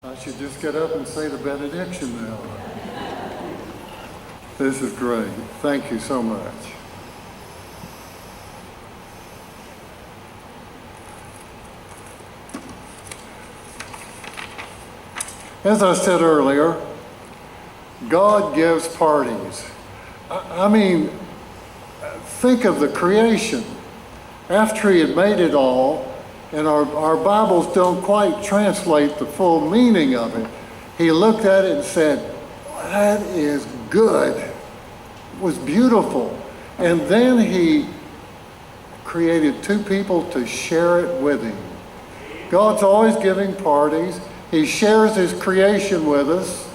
I should just get up and say the benediction now. This is great. Thank you so much. As I said earlier, God gives parties. I mean, think of the creation. After he had made it all, and our Bibles don't quite translate the full meaning of it, he looked at it and said, that is good. It was beautiful. And then he created two people to share it with him. God's always giving parties. He shares his creation with us,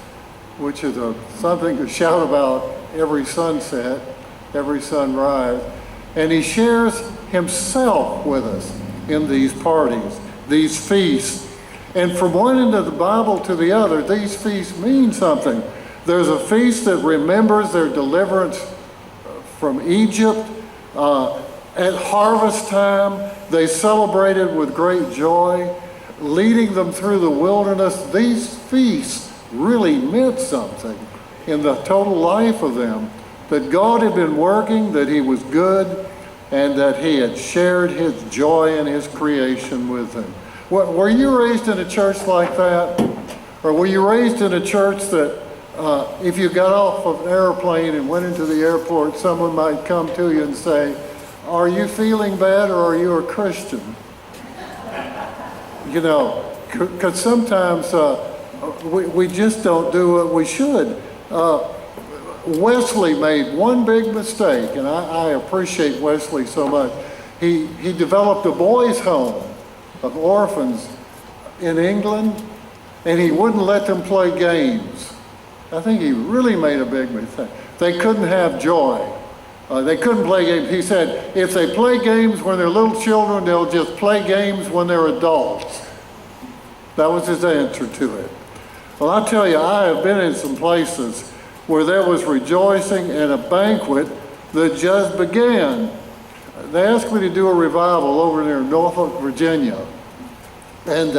which is something to shout about every sunset, every sunrise. And he shares himself with us in these parties, these feasts. And from one end of the Bible to the other, these feasts mean something. There's a feast that remembers their deliverance from Egypt. At harvest time, they celebrated with great joy, leading them through the wilderness. These feasts really meant something in the total life of them, that God had been working, that he was good, and that he had shared his joy in his creation with them. Were you raised in a church like that? Or were you raised in a church that if you got off of an airplane and went into the airport, someone might come to you and say, are you feeling bad or are you a Christian? You know, because sometimes we just don't do what we should. Wesley made one big mistake, and I appreciate Wesley so much. He developed a boys' home of orphans in England, and he wouldn't let them play games. I think he really made a big mistake. They couldn't have joy. They couldn't play games. He said, if they play games when they're little children, they'll just play games when they're adults. That was his answer to it. Well, I tell you, I have been in some places where there was rejoicing and a banquet that just began. They asked me to do a revival over near Norfolk, Virginia. And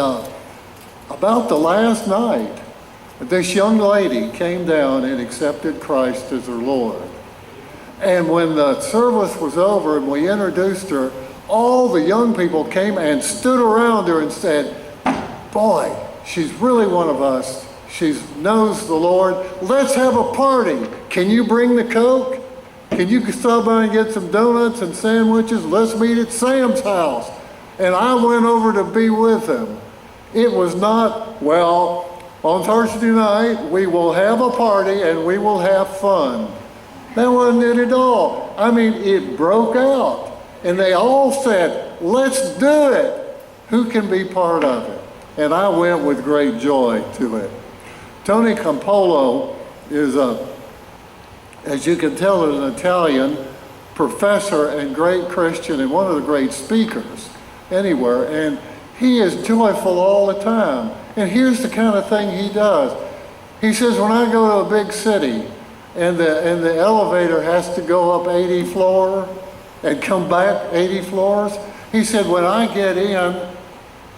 about the last night, this young lady came down and accepted Christ as her Lord. And when the service was over and we introduced her, all the young people came and stood around her and said, boy, she's really one of us. She knows the Lord. Let's have a party. Can you bring the Coke? Can you stop by and get some donuts and sandwiches? Let's meet at Sam's house. And I went over to be with them. It was not, well, on Thursday night, we will have a party and we will have fun. That wasn't it at all. I mean, it broke out. And they all said, let's do it. Who can be part of it? And I went with great joy to it. Tony Campolo is, as you can tell, an Italian professor and great Christian and one of the great speakers anywhere. And he is joyful all the time. And here's the kind of thing he does. He says, when I go to a big city and the elevator has to go up 80 floors and come back 80 floors, he said, when I get in,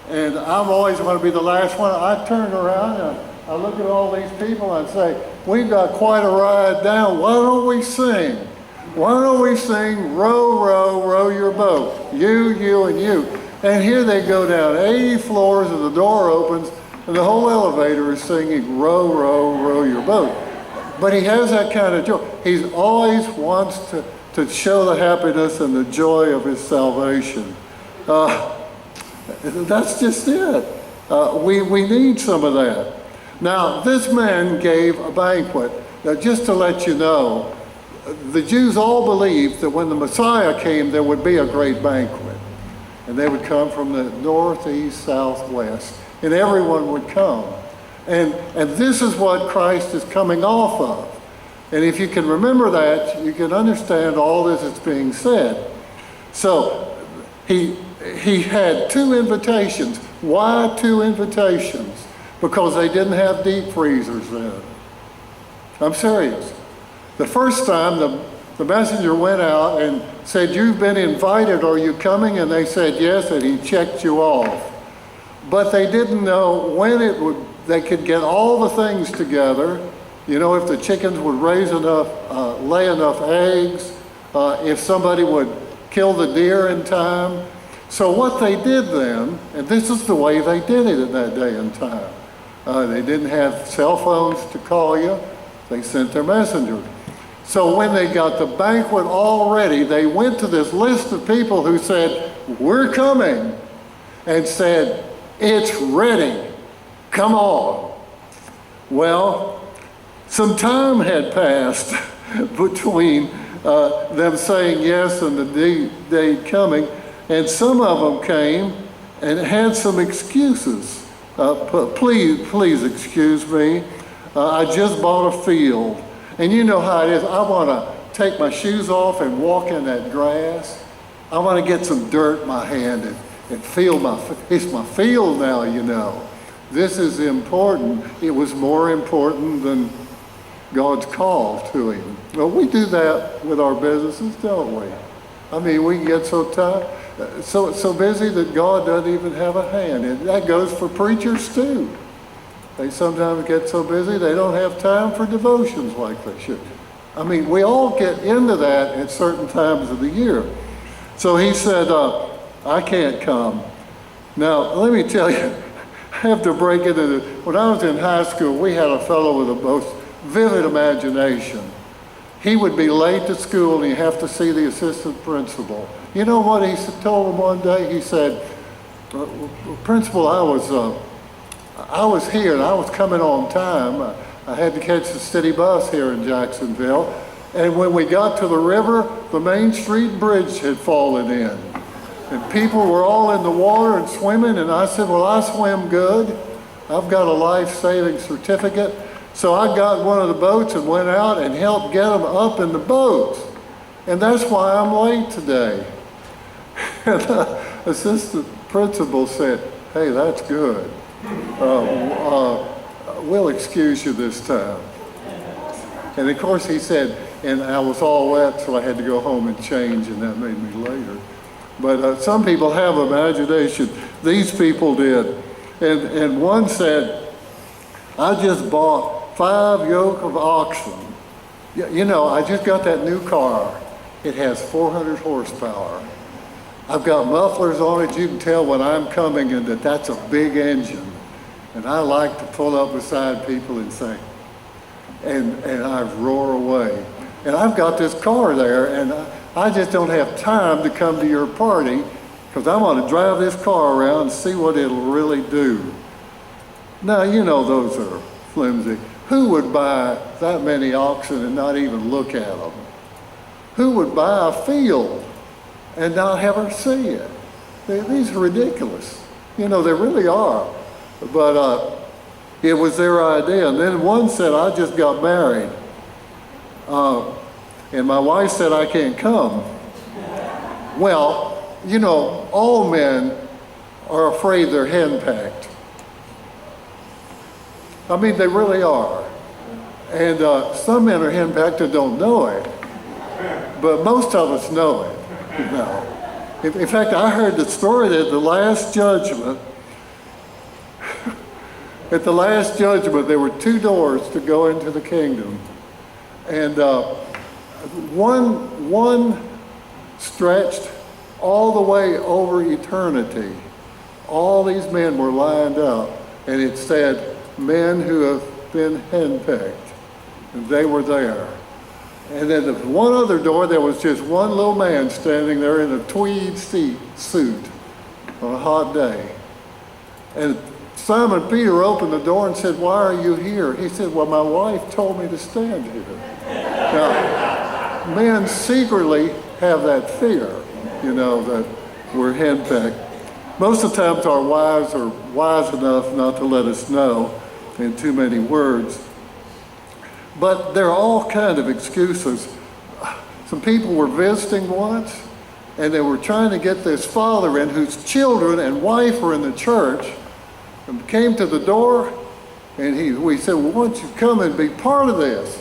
and I'm always going to be the last one, I turn around and I look at all these people and say, we've got quite a ride down. Why don't we sing? Why don't we sing, row, row, row your boat? You, and you. And here they go down 80 floors and the door opens and the whole elevator is singing, row, row, row your boat. But he has that kind of joy. He always wants to show the happiness and the joy of his salvation. That's just it. We need some of that. Now, this man gave a banquet. Now, just to let you know, the Jews all believed that when the Messiah came, there would be a great banquet. And they would come from the north, east, south, west, and everyone would come. And this is what Christ is coming off of. And if you can remember that, you can understand all this that's being said. So, he had two invitations. Why two invitations? Because they didn't have deep freezers then. I'm serious. The first time the messenger went out and said, you've been invited, are you coming? And they said yes, and he checked you off. But they didn't know when it would they could get all the things together. You know, if the chickens would raise enough, lay enough eggs, if somebody would kill the deer in time. So what they did then, and this is the way they did it in that day and time. They didn't have cell phones to call you. They sent their messengers. So when they got the banquet all ready, they went to this list of people who said, "We're coming," and said, "It's ready. Come on." Well, some time had passed between them saying yes and the day coming, and some of them came and had some excuses. Please excuse me. I just bought a field. And you know how it is. I want to take my shoes off and walk in that grass. I want to get some dirt in my hand and feel it's my field now, you know. This is important. It was more important than God's call to him. Well, we do that with our businesses, don't we? I mean, we can get so tired, so busy that God doesn't even have a hand. And that goes for preachers too. They sometimes get so busy they don't have time for devotions like they should. I mean, we all get into that at certain times of the year. So he said, I can't come. Now, let me tell you, I have to break into when I was in high school, we had a fellow with the most vivid imagination. He would be late to school and he'd have to see the assistant principal. You know what he told him one day? He said, "Principal, I was here and I was coming on time. I had to catch the city bus here in Jacksonville. And when we got to the river, the Main Street Bridge had fallen in. And people were all in the water and swimming. And I said, well, I swim good. I've got a life-saving certificate. So I got one of the boats and went out and helped get them up in the boat. And that's why I'm late today." And the assistant principal said, "Hey, that's good. We'll excuse you this time." And of course he said, and I was all wet, so I had to go home and change, and that made me later. But some people have imagination. These people did. And one said, "I just bought 5 yoke of oxen. You know, I just got that new car. It has 400 horsepower. I've got mufflers on it. You can tell when I'm coming and that's a big engine. And I like to pull up beside people and say," and I roar away. "And I've got this car there, and I just don't have time to come to your party because I want to drive this car around and see what it'll really do." Now, you know those are flimsy. Who would buy that many oxen and not even look at them? Who would buy a field and not have her see it? These are ridiculous. You know, they really are. But it was their idea. And then one said, "I just got married. And my wife said I can't come." Well, you know, all men are afraid they're henpecked. I mean, they really are. And some men are henpecked and don't know it. But most of us know it. You know. In fact, I heard the story that at the Last Judgment, there were 2 doors to go into the kingdom. And one stretched all the way over eternity. All these men were lined up, and it said, "Men who have been henpecked." And they were there. And then the one other door, there was just one little man standing there in a tweed suit on a hot day. And Simon Peter opened the door and said, "Why are you here?" He said, "Well, my wife told me to stand here." Now, men secretly have that fear, you know, that we're henpecked. Most of the times our wives are wise enough not to let us know in too many words. But there are all kinds of excuses. Some people were visiting once, and they were trying to get this father in whose children and wife were in the church, and came to the door, and we said, "Well, why don't you come and be part of this?"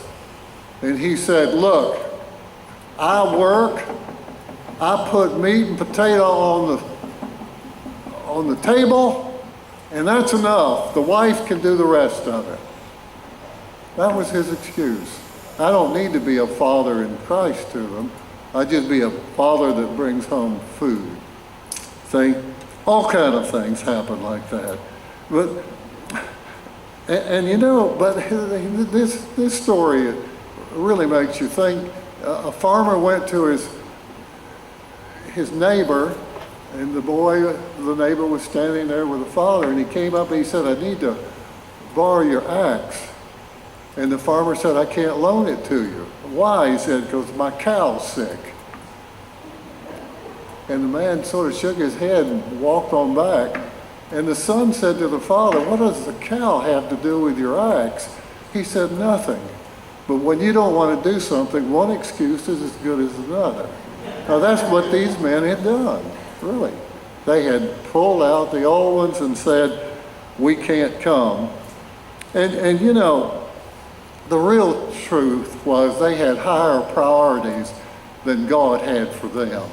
And he said, "Look, I work, I put meat and potato on the table, And that's enough. The wife can do the rest of it. That was his excuse. I don't need to be a father in Christ to them. I just be a father that brings home food. See, all kind of things happen like that. But this story really makes you think. A farmer went to his neighbor, and the neighbor was standing there with the father, and he came up and he said, "I need to borrow your axe." And the farmer said, "I can't loan it to you." "Why?" He said, "Because my cow's sick." And the man sort of shook his head and walked on back. And the son said to the father, "What does the cow have to do with your axe?" He said, "Nothing. But when you don't want to do something, one excuse is as good as another." Now that's what these men had done, really. They had pulled out the old ones and said, "We can't come." And the real truth was they had higher priorities than God had for them.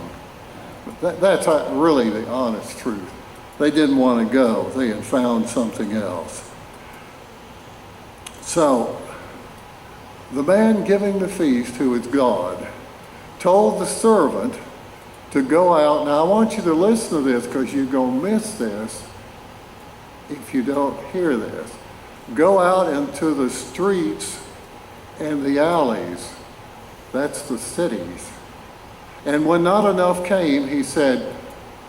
That's really the honest truth. They didn't want to go. They had found something else. So, the man giving the feast, who is God, told the servant to go out. Now I want you to listen to this because you're going to miss this if you don't hear this. Go out into the streets and the alleys. That's the cities. And when not enough came, he said,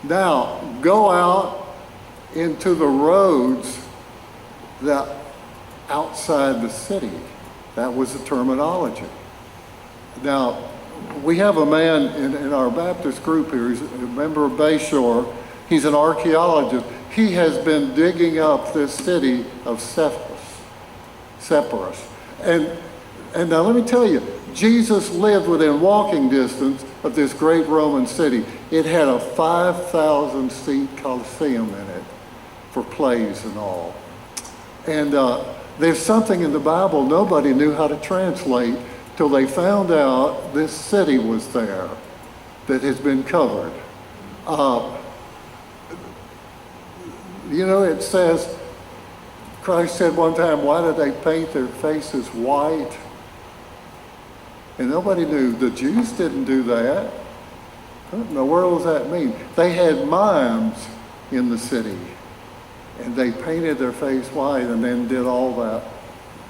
"Now go out into the roads that outside the city." That was the terminology. Now, we have a man in our Baptist group here. He's a member of Bayshore. He's an archaeologist. He has been digging up this city of Sepphoris. And now let me tell you, Jesus lived within walking distance of this great Roman city. It had a 5,000-seat Colosseum in it for plays and all. And there's something in the Bible nobody knew how to translate till they found out this city was there that has been covered. It says, Christ said one time, "Why did they paint their faces white?" And nobody knew. The Jews didn't do that. What in the world does that mean? They had mimes in the city, and they painted their face white and then did all that,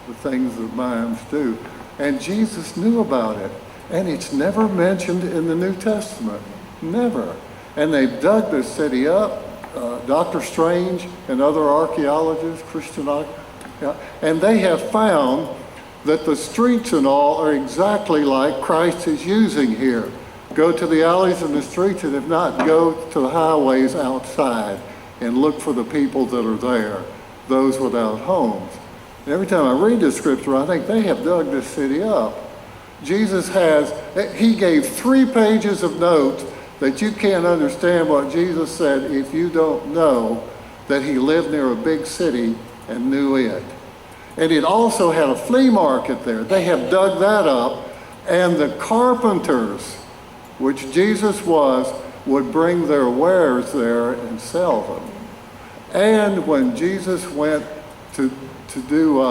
the things that mimes do. And Jesus knew about it. And it's never mentioned in the New Testament. Never. And they dug this city up. Dr. Strange and other archaeologists, and they have found that the streets and all are exactly like Christ is using here. Go to the alleys and the streets, and if not, go to the highways outside and look for the people that are there, those without homes. And every time I read this scripture, I think they have dug this city up. He gave 3 pages of notes that you can't understand what Jesus said if you don't know that he lived near a big city and knew it. And it also had a flea market there. They have dug that up. And the carpenters, which Jesus was, would bring their wares there and sell them. And when Jesus went to do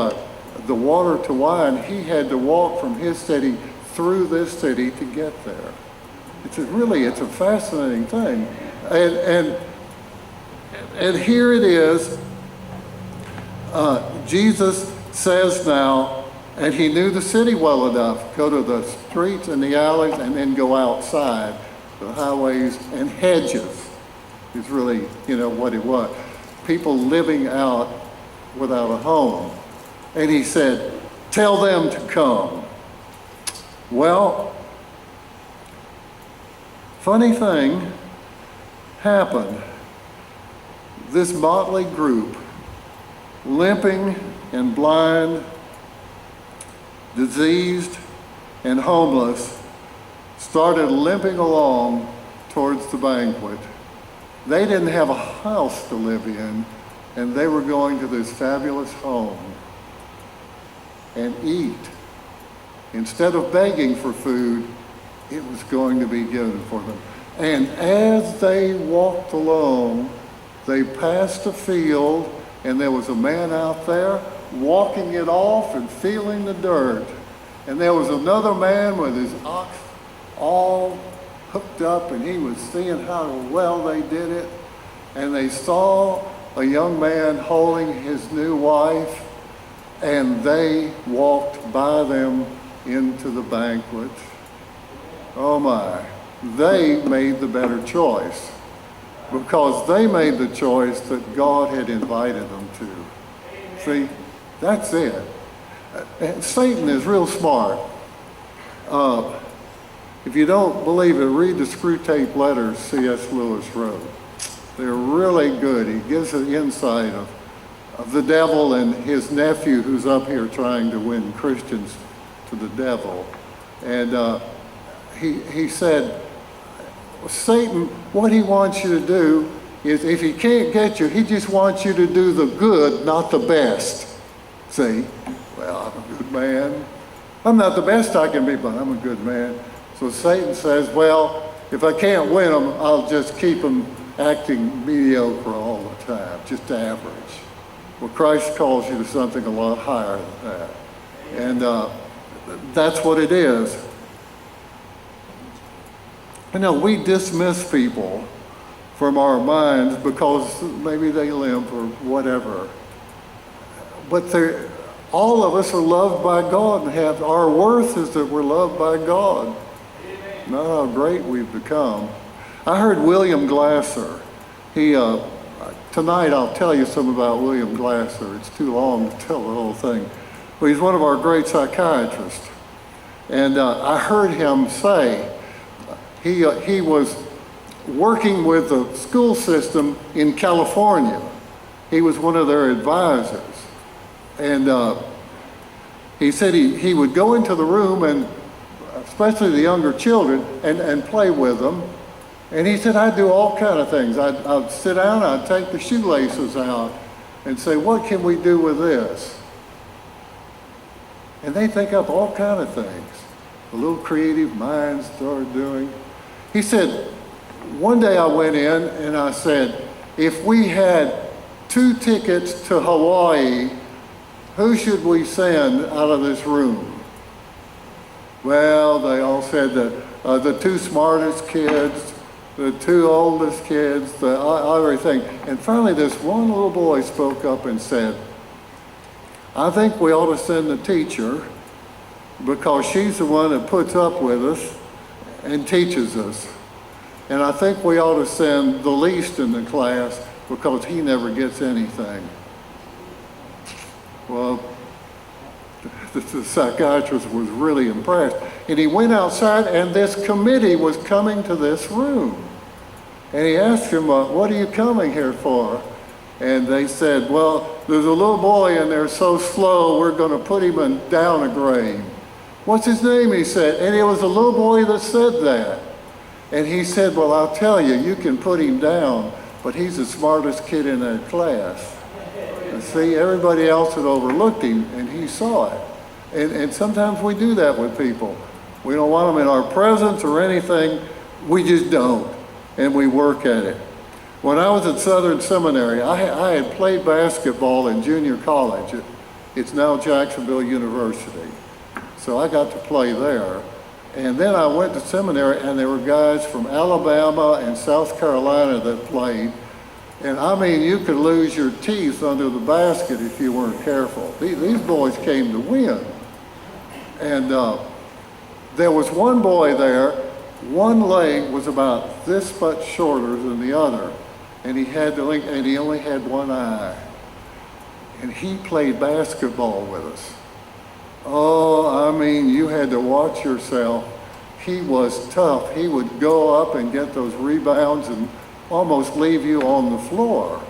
the water to wine, he had to walk from his city through this city to get there. It's a fascinating thing. And here it is. Jesus says now, and he knew the city well enough, go to the streets and the alleys and then go outside, the highways and hedges is really, what it was. People living out without a home. And he said, "Tell them to come." Well, funny thing happened. This motley group, limping and blind, diseased and homeless, started limping along towards the banquet. They didn't have a house to live in, and they were going to this fabulous home and eat. Instead of begging for food, it was going to be given for them. And as they walked along, They passed a field, and there was a man out there walking it off and feeling the dirt. And there was another man with his ox all hooked up, and he was seeing how well they did it. And they saw a young man holding his new wife, and they walked by them into the banquet. Oh my, they made the better choice, because they made the choice that God had invited them to. See, that's it. And Satan is real smart. If you don't believe it, read the Screw Tape Letters C.S. Lewis wrote. They're really good. He gives an insight of the devil and his nephew who's up here trying to win Christians to the devil. And he said, Satan, what he wants you to do is, if he can't get you, he just wants you to do the good, not the best. See? Well, I'm a good man. I'm not the best I can be, but I'm a good man. So Satan says, well, if I can't win them, I'll just keep them acting mediocre all the time, just average. Well, Christ calls you to something a lot higher than that. And that's what it is. You know, we dismiss people from our minds because maybe they limp or whatever. But all of us are loved by God, and have our worth is that we're loved by God. Not how great we've become. I heard William Glasser. Tonight I'll tell you some about William Glasser. It's too long to tell the whole thing. But he's one of our great psychiatrists. And I heard him say, he was working with the school system in California. He was one of their advisors. And he said he would go into the room, and especially the younger children, and play with them. And he said, I'd do all kind of things. I'd sit down, I'd take the shoelaces out and say, what can we do with this? And they think up all kind of things. The little creative minds started doing. He said, one day I went in and I said, if we had 2 tickets to Hawaii, who should we send out of this room? Well, they all said that the 2 smartest kids, the 2 oldest kids, everything. And finally, this one little boy spoke up and said, I think we ought to send the teacher, because she's the one that puts up with us and teaches us. And I think we ought to send the least in the class, because he never gets anything. Well, the psychiatrist was really impressed. And he went outside, and this committee was coming to this room. And he asked him, what are you coming here for? And they said, well, there's a little boy in there so slow, we're going to put him down a grade. What's his name? He said. And it was a little boy that said that. And he said, well, I'll tell you, you can put him down, but he's the smartest kid in that class. And see, everybody else had overlooked him, and he saw it. And sometimes we do that with people. We don't want them in our presence or anything. We just don't. And we work at it. When I was at Southern Seminary, I had played basketball in junior college. It's now Jacksonville University. So I got to play there. And then I went to seminary, and there were guys from Alabama and South Carolina that played. And I mean, you could lose your teeth under the basket if you weren't careful. These boys came to win. And there was one boy there, one leg was about this much shorter than the other. And he only had one eye. And he played basketball with us. Oh, I mean, you had to watch yourself. He was tough. He would go up and get those rebounds and almost leave you on the floor.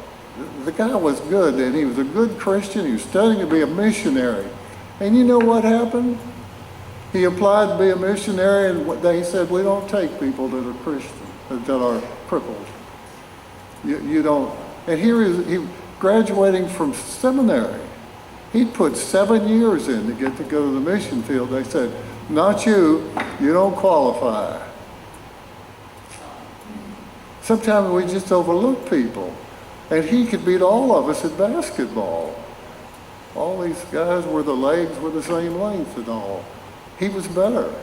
The guy was good, and he was a good Christian. He was studying to be a missionary. And you know what happened? He applied to be a missionary, and they said, we don't take people that are Christian, that are crippled. You don't. And here he graduating from seminary. He'd put 7 years in to get to go to the mission field. They said, not you, you don't qualify. Sometimes we just overlook people. And he could beat all of us at basketball. All these guys where the legs were the same length and all. He was better.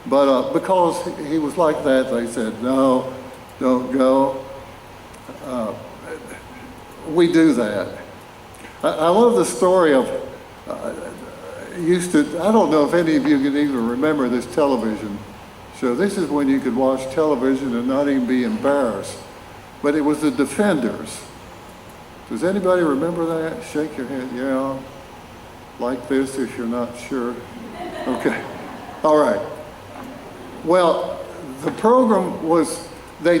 But because he was like that, they said, no, don't go. We do that. I love the story of, I don't know if any of you can even remember this television show. This is when you could watch television and not even be embarrassed. But it was the Defenders. Does anybody remember that? Shake your head, yeah. Like this if you're not sure. Okay, all right. Well, the program was, they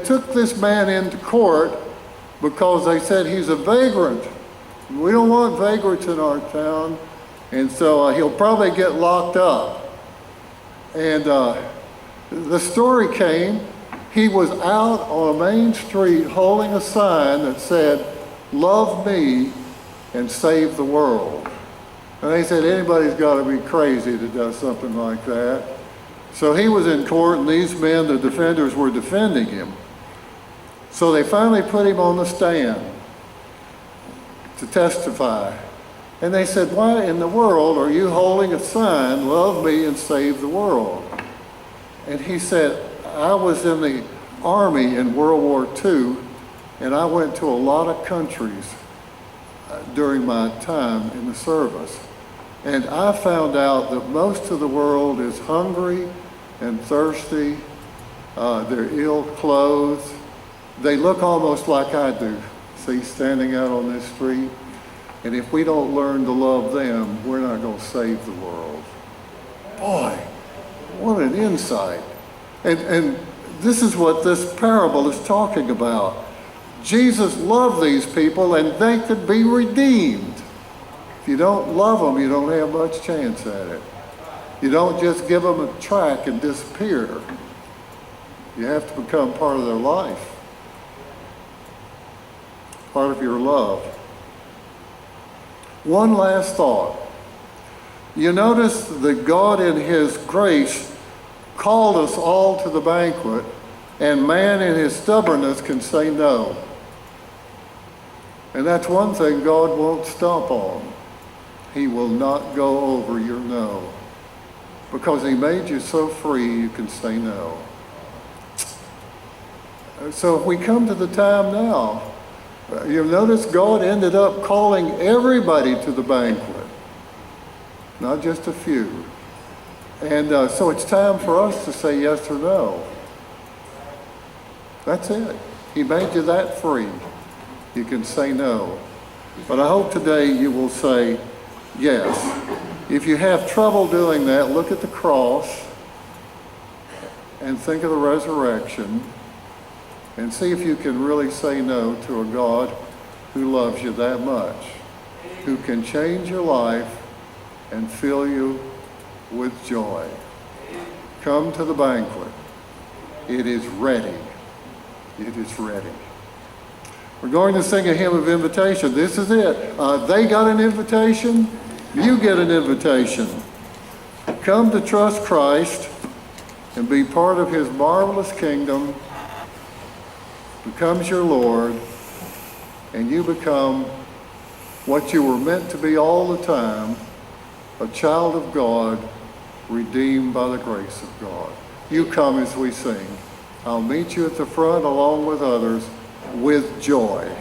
took this man into court because they said he's a vagrant. We don't want vagrants in our town, and so he'll probably get locked up. And the story came, he was out on a main street holding a sign that said, "Love me and save the world." And they said, anybody's got to be crazy to do something like that. So he was in court, and these men, the defenders, were defending him. So they finally put him on the stand to testify. And they said, why in the world are you holding a sign, "Love me and save the world"? And he said, I was in the Army in World War II, and I went to a lot of countries during my time in the service. And I found out that most of the world is hungry and thirsty. They're ill-clothed. They look almost like I do, see, standing out on this street. And if we don't learn to love them, we're not going to save the world. Boy, what an insight. And this is what this parable is talking about. Jesus loved these people, and they could be redeemed. If you don't love them, you don't have much chance at it. You don't just give them a track and disappear. You have to become part of their life, part of your love. One last thought. You notice that God in his grace called us all to the banquet, and man in his stubbornness can say no. And that's one thing God won't stomp on. He will not go over your no. Because he made you so free, you can say no. So if we come to the time now, you'll notice God ended up calling everybody to the banquet, not just a few. And so it's time for us to say yes or no. That's it. He made you that free. You can say no. But I hope today you will say yes. If you have trouble doing that, look at the cross and think of the resurrection and see if you can really say no to a God who loves you that much, who can change your life and fill you with joy. Come to the banquet. It is ready. It is ready. We're going to sing a hymn of invitation. This is it. They got an invitation. You get an invitation. Come to trust Christ and be part of his marvelous kingdom. Becomes your Lord, and you become what you were meant to be all the time, a child of God, redeemed by the grace of God. You come as we sing. I'll meet you at the front along with others with joy.